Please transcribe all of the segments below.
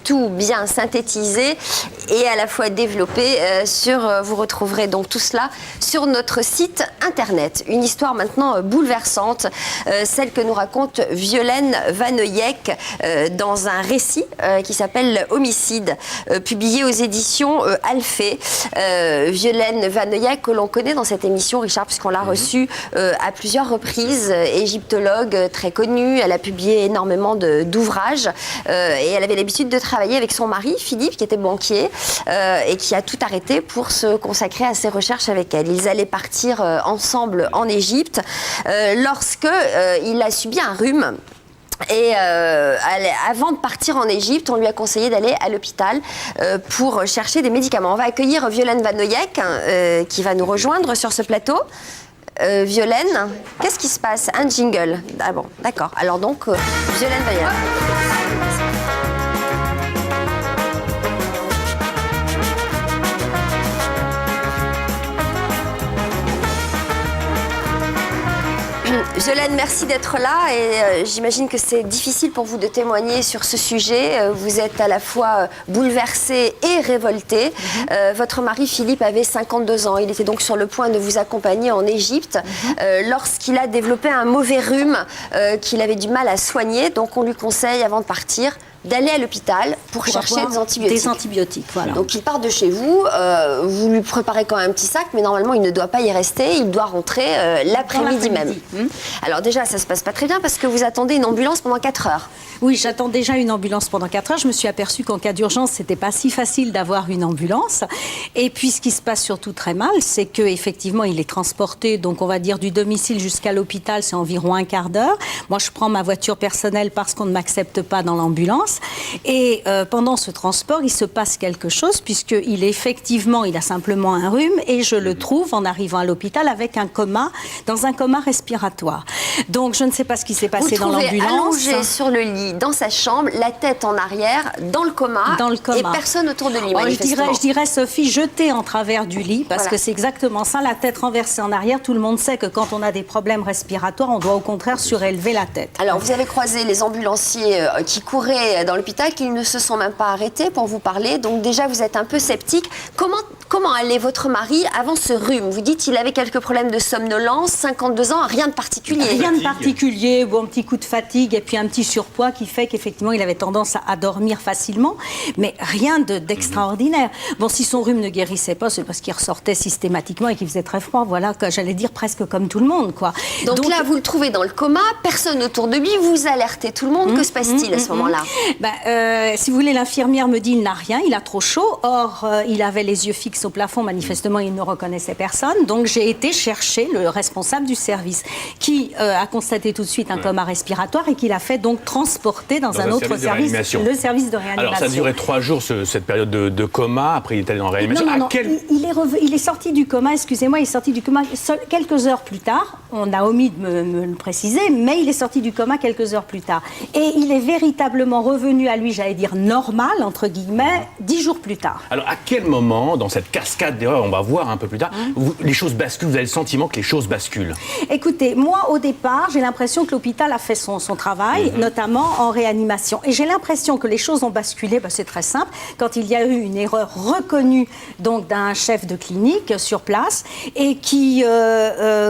tout bien synthétisé et à la fois développé vous retrouverez donc tout cela sur notre site internet. Une histoire maintenant bouleversante, celle que nous raconte Violaine Vanoyek dans un récit qui s'appelle Homicide, publié aux éditions Alphée. Violaine Vanoyek, que l'on connaît dans cette émission, Richard, puisqu'on l'a reçue à plusieurs reprises, égyptologue très connue. Elle a publié énormément d'ouvrages et elle avait l'habitude de travailler avec son mari, Philippe, qui était banquier et qui a tout arrêté pour se consacrer à ses recherches avec elle. Ils allaient partir ensemble en Égypte lorsqu'il a subi un rhume. Et avant de partir en Égypte, on lui a conseillé d'aller à l'hôpital pour chercher des médicaments. On va accueillir Violaine Vanoyek qui va nous rejoindre sur ce plateau. Violaine, qu'est-ce qui se passe? Un jingle. Ah bon, d'accord. Alors donc, Violaine Vanoyek. Violaine, merci d'être là et j'imagine que c'est difficile pour vous de témoigner sur ce sujet. Vous êtes à la fois bouleversée et révoltée. Votre mari Philippe avait 52 ans. Il était donc sur le point de vous accompagner en Égypte lorsqu'il a développé un mauvais rhume qu'il avait du mal à soigner. Donc on lui conseille avant de partir d'aller à l'hôpital pour chercher des antibiotiques. Des antibiotiques, voilà. Donc il part de chez vous, vous lui préparez quand même un petit sac, mais normalement il ne doit pas y rester, il doit rentrer l'après-midi même. Alors déjà, ça se passe pas très bien parce que vous attendez une ambulance pendant 4 heures. Oui, j'attends déjà une ambulance pendant 4 heures. Je me suis aperçue qu'en cas d'urgence, c'était pas si facile d'avoir une ambulance. Et puis ce qui se passe surtout très mal, c'est qu'effectivement, il est transporté, donc on va dire du domicile jusqu'à l'hôpital, c'est environ un quart d'heure. Moi, je prends ma voiture personnelle parce qu'on ne m'accepte pas dans l'ambulance. Et pendant ce transport, il se passe quelque chose puisqu'il il a simplement un rhume et je le trouve en arrivant à l'hôpital avec un coma, dans un coma respiratoire. Donc je ne sais pas ce qui s'est passé dans l'ambulance. Allongé sur le lit, dans sa chambre, la tête en arrière, dans le coma. Et personne autour de lui, manifestement. Je dirais, Sophie, jetée en travers du lit, parce que c'est exactement ça, la tête renversée en arrière. Tout le monde sait que quand on a des problèmes respiratoires, on doit au contraire surélever la tête. Alors, vous avez croisé les ambulanciers qui couraient dans l'hôpital, qui ne se sont même pas arrêtés pour vous parler. Donc déjà, vous êtes un peu sceptique. Comment allait votre mari avant ce rhume? Vous dites qu'il avait quelques problèmes de somnolence, 52 ans, rien de particulier. Rien de particulier, bon, un petit coup de fatigue et puis un petit surpoids qui fait qu'effectivement, il avait tendance à dormir facilement, mais rien d'extraordinaire. Bon, si son rhume ne guérissait pas, c'est parce qu'il ressortait systématiquement et qu'il faisait très froid, voilà, j'allais dire presque comme tout le monde, quoi. Donc là, vous le trouvez dans le coma, personne autour de lui, vous alertez tout le monde, que se passe-t-il à ce moment-là? Si vous voulez, l'infirmière me dit il n'a rien, il a trop chaud. Or, il avait les yeux fixes au plafond, manifestement, il ne reconnaissait personne. Donc, j'ai été chercher le responsable du service qui a constaté tout de suite un coma respiratoire et qui l'a fait donc transporter dans un autre service, le service de réanimation. Alors, ça a duré 3 jours, cette période de coma. Après, il est allé en réanimation. Non, il est sorti du coma, excusez-moi, il est sorti du coma quelques heures plus tard. On a omis de me le préciser, mais il est sorti du coma quelques heures plus tard. Et il est véritablement revenu à lui, j'allais dire normal, entre guillemets, 10 jours plus tard. Alors, à quel moment, dans cette cascade d'erreurs, on va voir un peu plus tard, les choses basculent, vous avez le sentiment que les choses basculent? Écoutez, moi, au départ, j'ai l'impression que l'hôpital a fait son travail, notamment en réanimation. Et j'ai l'impression que les choses ont basculé, c'est très simple, quand il y a eu une erreur reconnue donc d'un chef de clinique sur place et qui,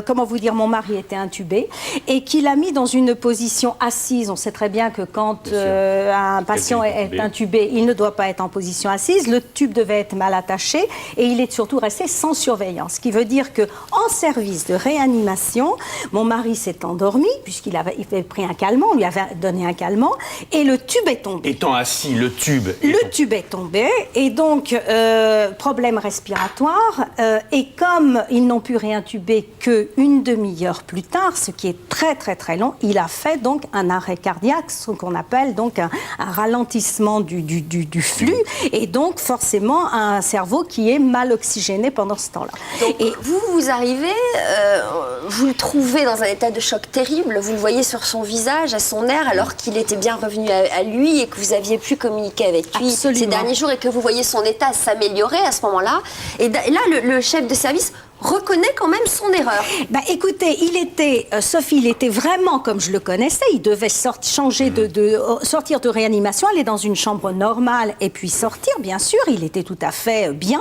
comment vous dire, mon mari était intubé et qui l'a mis dans une position assise. On sait très bien que quand un patient est intubé, il ne doit pas être en position assise. Le tube devait être mal attaché et il est surtout resté sans surveillance. Ce qui veut dire qu'en service de réanimation, mon mari s'est endormi puisqu'il avait pris un calmant, on lui avait donné un calmant et le tube est tombé. Étant assis, le tube est tombé et donc problème respiratoire et comme ils n'ont pu réintuber qu'une demi-heure plus tard, ce qui est très très très long, il a fait donc un arrêt cardiaque, ce qu'on appelle donc un ralentissement du flux et donc forcément un cerveau qui est mal oxygéné pendant ce temps-là. Et vous arrivez, vous le trouvez dans un état de choc terrible, vous le voyez sur son visage, à son air, alors qu'il était bien revenu à lui et que vous aviez pu communiquer avec lui ces derniers jours et que vous voyez son état s'améliorer à ce moment-là. Et là, le chef de service reconnaît quand même son erreur. Bah, écoutez, Sophie, il était vraiment comme je le connaissais. Il devait sortir de réanimation, aller dans une chambre normale et puis sortir, bien sûr. Il était tout à fait bien.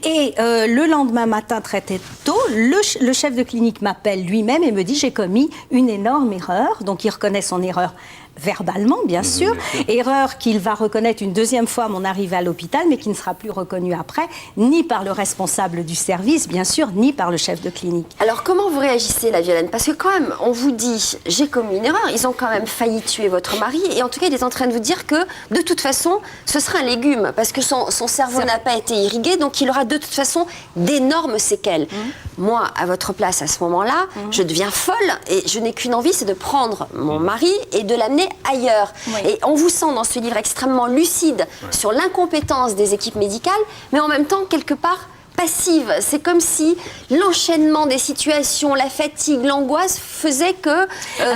Et le lendemain matin, très tôt, le chef de clinique m'appelle lui-même et me dit « J'ai commis une énorme erreur ». Donc, il reconnaît son erreur verbalement, bien sûr. Erreur qu'il va reconnaître une deuxième fois à mon arrivée à l'hôpital, mais qui ne sera plus reconnue après, ni par le responsable du service, bien sûr, ni par le chef de clinique. Alors, comment vous réagissez, la Violaine? Parce que quand même, on vous dit, j'ai commis une erreur, ils ont quand même failli tuer votre mari, et en tout cas, il est en train de vous dire que, de toute façon, ce sera un légume, parce que son cerveau n'a pas été irrigué, donc il aura de toute façon d'énormes séquelles. Moi, à votre place, à ce moment-là, je deviens folle, et je n'ai qu'une envie, c'est de prendre mon mari et de l'amener ailleurs. Et on vous sent dans ce livre extrêmement lucide sur l'incompétence des équipes médicales, mais en même temps, quelque part, passive. C'est comme si l'enchaînement des situations, la fatigue, l'angoisse faisait que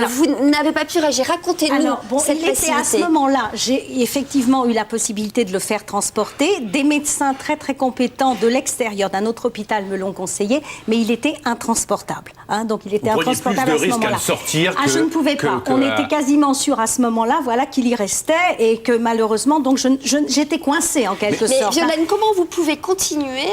vous n'avez pas pu réagir. Racontez-nous cette passivité. À ce moment-là, j'ai effectivement eu la possibilité de le faire transporter. Des médecins très très compétents de l'extérieur d'un autre hôpital me l'ont conseillé, mais il était intransportable. Donc il était intransportable à ce moment-là. Plus de risque à le sortir je ne pouvais pas. On était quasiment sûr à ce moment-là, qu'il y restait et que malheureusement, donc j'étais coincée en quelque sorte. Mais Violaine, comment vous pouvez continuer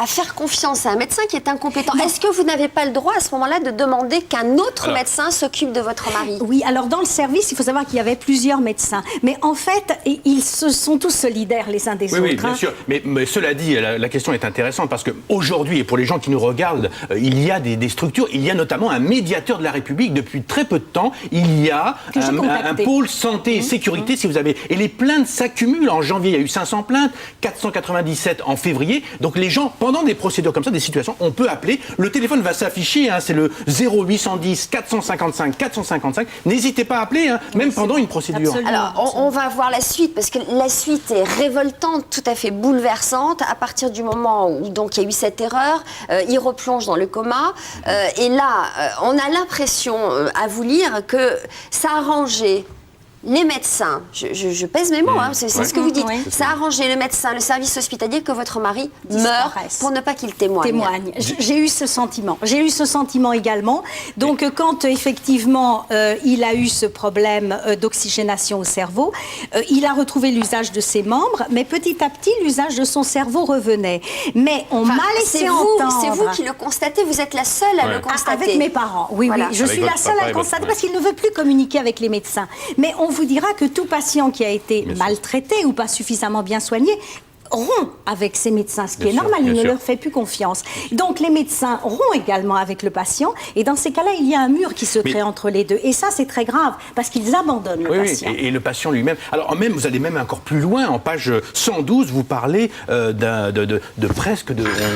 à faire confiance à un médecin qui est incompétent? Est-ce que vous n'avez pas le droit à ce moment-là de demander qu'un autre médecin s'occupe de votre mari? Oui, alors dans le service, il faut savoir qu'il y avait plusieurs médecins. Mais en fait, ils se sont tous solidaires les uns des autres. Oui, bien sûr. Mais cela dit, la question est intéressante parce qu'aujourd'hui, et pour les gens qui nous regardent, il y a des structures, il y a notamment un médiateur de la République depuis très peu de temps. Il y a un pôle santé et sécurité, si vous avez... Et les plaintes s'accumulent. En janvier, il y a eu 500 plaintes, 497 en février. Donc les gens, pendant des procédures comme ça, des situations, on peut appeler. Le téléphone va s'afficher, c'est le 0810 455 455. N'hésitez pas à appeler, même pendant une procédure. Absolument. Alors, on va voir la suite, parce que la suite est révoltante, tout à fait bouleversante. À partir du moment où donc, il y a eu cette erreur, il replonge dans le coma. Et là, on a l'impression, à vous lire, que ça a arrangé les médecins, je pèse mes mots, c'est ce que vous dites. Ça a arrangé le médecin, le service hospitalier, que votre mari meure pour ne pas qu'il témoigne. J'ai eu ce sentiment. J'ai eu ce sentiment également. Donc, quand effectivement il a eu ce problème d'oxygénation au cerveau, il a retrouvé l'usage de ses membres, mais petit à petit, l'usage de son cerveau revenait. Mais on m'a laissé entendre. C'est vous qui le constatez, vous êtes la seule à le constater. Avec mes parents, oui. Je suis la seule à le constater parce qu'il ne veut plus communiquer avec les médecins. Mais on vous dira que tout patient qui a été maltraité ou pas suffisamment bien soigné rompt avec ces médecins, ce qui est normal, il ne leur fait plus confiance. Donc les médecins rompent également avec le patient, et dans ces cas-là, il y a un mur qui se crée entre les deux. Et ça, c'est très grave, parce qu'ils abandonnent le patient. Et le patient lui-même. Alors même, vous allez même encore plus loin, en page 112, vous parlez on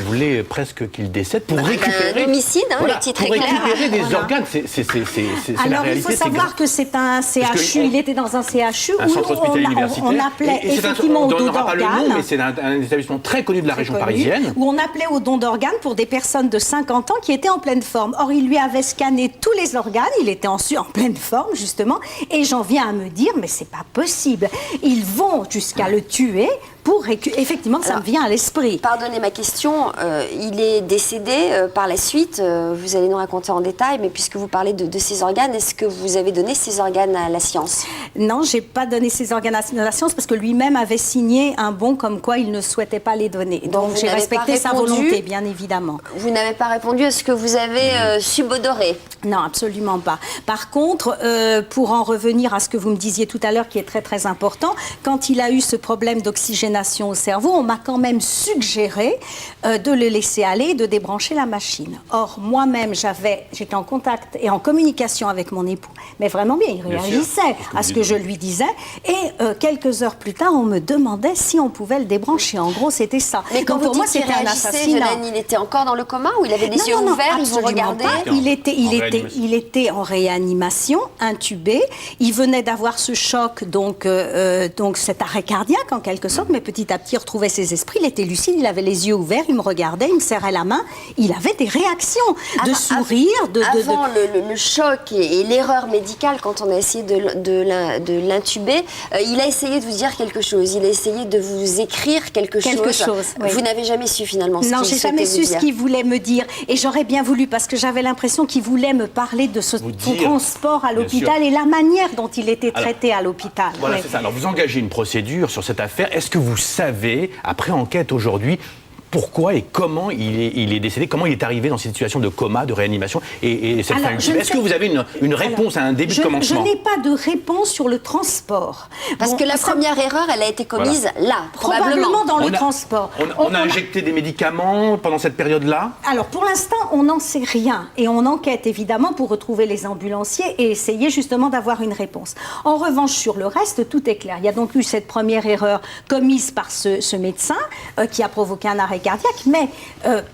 voulait presque qu'il décède pour récupérer... L'homicide, le titre est clair. Pour récupérer des organes, c'est la réalité. Alors, il faut savoir que c'est un CHU, il était dans un CHU un centre hospitalier universitaire. On appelait effectivement au don d'organes. C'est un établissement très connu de la région parisienne. Où on appelait au don d'organes pour des personnes de 50 ans qui étaient en pleine forme. Or, il lui avait scanné tous les organes, il était en pleine forme, justement, et j'en viens à me dire, mais c'est pas possible. Ils vont jusqu'à le tuer pour effectivement, ça me vient à l'esprit. Pardonnez ma question, il est décédé par la suite, vous allez nous raconter en détail, mais puisque vous parlez de ces organes, est-ce que vous avez donné ces organes à la science? Non, j'ai pas donné ces organes à la science parce que lui-même avait signé un bon comme quoi il ne souhaitait pas les donner. Donc j'ai respecté sa volonté, bien évidemment. Vous n'avez pas répondu à ce que vous avez subodoré? Non, absolument pas. Par contre, pour en revenir à ce que vous me disiez tout à l'heure, qui est très très important, quand il a eu ce problème d'oxygénation au cerveau, on m'a quand même suggéré de le laisser aller, de débrancher la machine. Or, moi-même, j'étais en contact et en communication avec mon époux, mais vraiment bien, il réagissait à ce que je lui disais. Et quelques heures plus tard, on me demandait si on pouvait le débrancher. En gros, c'était ça. Mais quand pour moi, c'était un assassinat. Il était encore dans le coma ou il avait des yeux ouverts, ils vous regardaient? Il était en réanimation, intubé. Il venait d'avoir ce choc, donc cet arrêt cardiaque en quelque sorte, mais petit à petit, il retrouvait ses esprits. Il était lucide, il avait les yeux ouverts, il me regardait, il me serrait la main. Il avait des réactions de sourire. Avant le choc et l'erreur médicale, quand on a essayé de l'intuber, il a essayé de vous dire quelque chose. Il a essayé de vous écrire quelque chose. Oui. Vous n'avez jamais su finalement ce qu'il Non, souhaitait j'ai jamais su vous dire. ce qu'il voulait me dire. Et j'aurais bien voulu, parce que j'avais l'impression qu'il voulait me parler de son transport à l'hôpital et la manière dont il était traité à l'hôpital. Voilà, c'est ça. Alors, vous engagez une procédure sur cette affaire. Est-ce que vous savez, après enquête aujourd'hui, pourquoi et comment il est décédé, comment il est arrivé dans cette situation de coma, de réanimation et cette fin ultime? Est-ce que vous avez une réponse à un début de commencement? Je n'ai pas de réponse sur le transport. Parce que la première erreur, elle a été commise là, probablement dans le transport. On a injecté des médicaments pendant cette période-là? Alors, pour l'instant, on n'en sait rien. Et on enquête, évidemment, pour retrouver les ambulanciers et essayer, justement, d'avoir une réponse. En revanche, sur le reste, tout est clair. Il y a donc eu cette première erreur commise par ce médecin qui a provoqué un arrêt cardiaque, mais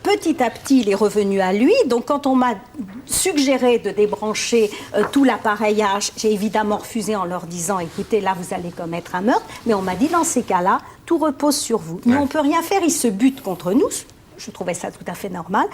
petit à petit, il est revenu à lui. Donc, quand on m'a suggéré de débrancher tout l'appareillage, j'ai évidemment refusé en leur disant, écoutez, là, vous allez commettre un meurtre. Mais on m'a dit, dans ces cas-là, tout repose sur vous. Nous, on ne peut rien faire, ils se butent contre nous. Je trouvais ça tout à fait normal.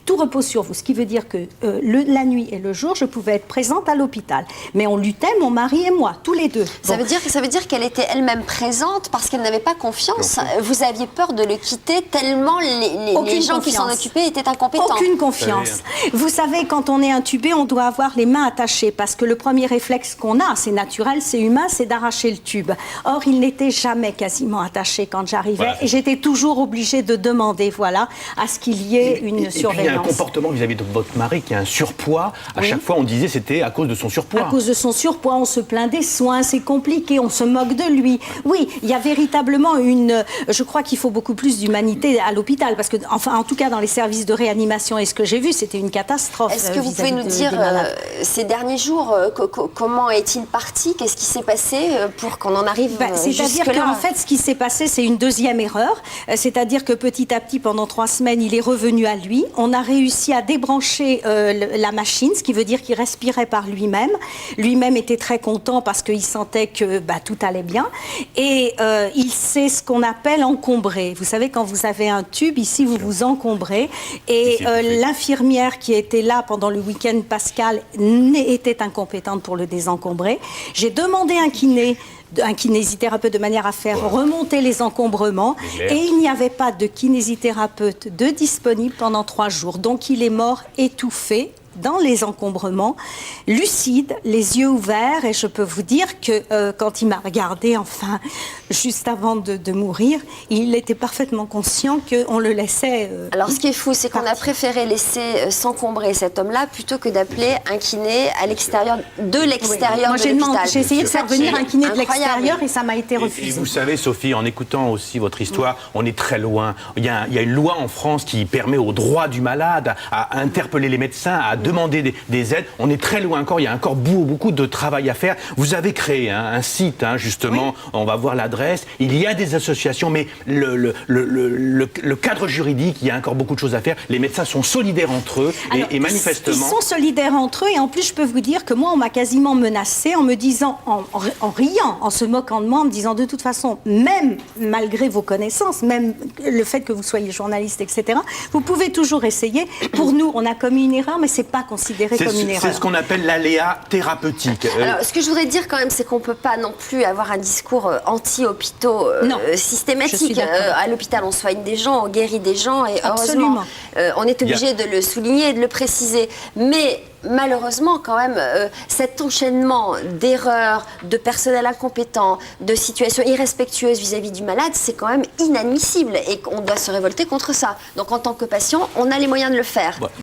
Tout repose sur vous, ce qui veut dire que la nuit et le jour, je pouvais être présente à l'hôpital. Mais on luttait, mon mari et moi, tous les deux. Ça veut dire qu'elle était elle-même présente parce qu'elle n'avait pas confiance. Vous aviez peur de le quitter tellement les gens qui s'en occupaient étaient incompétents. Aucune confiance. Vous savez, quand on est intubé, on doit avoir les mains attachées parce que le premier réflexe qu'on a, c'est naturel, c'est humain, c'est d'arracher le tube. Or, il n'était jamais quasiment attaché quand j'arrivais. Voilà. Et j'étais toujours obligée de demander, à ce qu'il y ait une surveillance. Et puis il y a un comportement vis-à-vis de votre mari qui a un surpoids. À chaque fois, on disait c'était à cause de son surpoids. À cause de son surpoids, on se plaint des soins, c'est compliqué, on se moque de lui. Oui, il y a véritablement je crois qu'il faut beaucoup plus d'humanité à l'hôpital, parce que, enfin, en tout cas, dans les services de réanimation, et ce que j'ai vu, c'était une catastrophe. Est-ce que vous pouvez nous dire, ces derniers jours, comment est-il parti? Qu'est-ce qui s'est passé pour qu'on en arrive C'est-à-dire qu'en fait, ce qui s'est passé, c'est une deuxième erreur. C'est-à-dire que petit à petit, pendant 3 semaines, il est revenu à lui. On a réussi à débrancher la machine, ce qui veut dire qu'il respirait par lui-même. Lui-même était très content parce qu'il sentait que tout allait bien. Et il s'est ce qu'on appelle encombré. Vous savez, quand vous avez un tube, ici, vous vous encombrez. Et l'infirmière qui était là pendant le week-end pascal était incompétente pour le désencombrer. J'ai demandé un kinésithérapeute de manière à faire remonter les encombrements et il n'y avait pas de kinésithérapeute disponible pendant 3 jours. Donc il est mort étouffé dans les encombrements, lucide, les yeux ouverts, et je peux vous dire que quand il m'a regardé, enfin, juste avant de mourir, il était parfaitement conscient qu'on le laissait Alors ce qui est fou, c'est qu'on a préféré laisser s'encombrer cet homme-là plutôt que d'appeler un kiné à l'extérieur de l'oppital. J'ai essayé de faire venir un kiné de l'extérieur et ça m'a été refusé. Et vous savez, Sophie, en écoutant aussi votre histoire, on est très loin. Il y a une loi en France qui permet aux droits du malade à interpeller les médecins, à demander des aides. On est très loin encore, il y a encore beaucoup de travail à faire. Vous avez créé un site, justement, on va voir l'adresse. Il y a des associations, mais le cadre juridique, il y a encore beaucoup de choses à faire. Les médecins sont solidaires entre eux. Alors, et manifestement... Ils sont solidaires entre eux, et en plus, je peux vous dire que moi, on m'a quasiment menacée en me disant, en riant, en se moquant de moi, en me disant de toute façon, même malgré vos connaissances, même le fait que vous soyez journaliste, etc., vous pouvez toujours essayer. Pour nous, on a commis une erreur, mais c'est pas considéré comme une erreur. C'est ce qu'on appelle l'aléa thérapeutique. Alors, ce que je voudrais dire quand même, c'est qu'on ne peut pas non plus avoir un discours anti-hôpitaux systématique. À l'hôpital, on soigne des gens, on guérit des gens, et heureusement, on est obligé de le souligner et de le préciser. Mais malheureusement, quand même, cet enchaînement d'erreurs, de personnel incompétent, de situations irrespectueuses vis-à-vis du malade, c'est quand même inadmissible et qu'on doit se révolter contre ça. Donc, en tant que patient, on a les moyens de le faire. Ouais.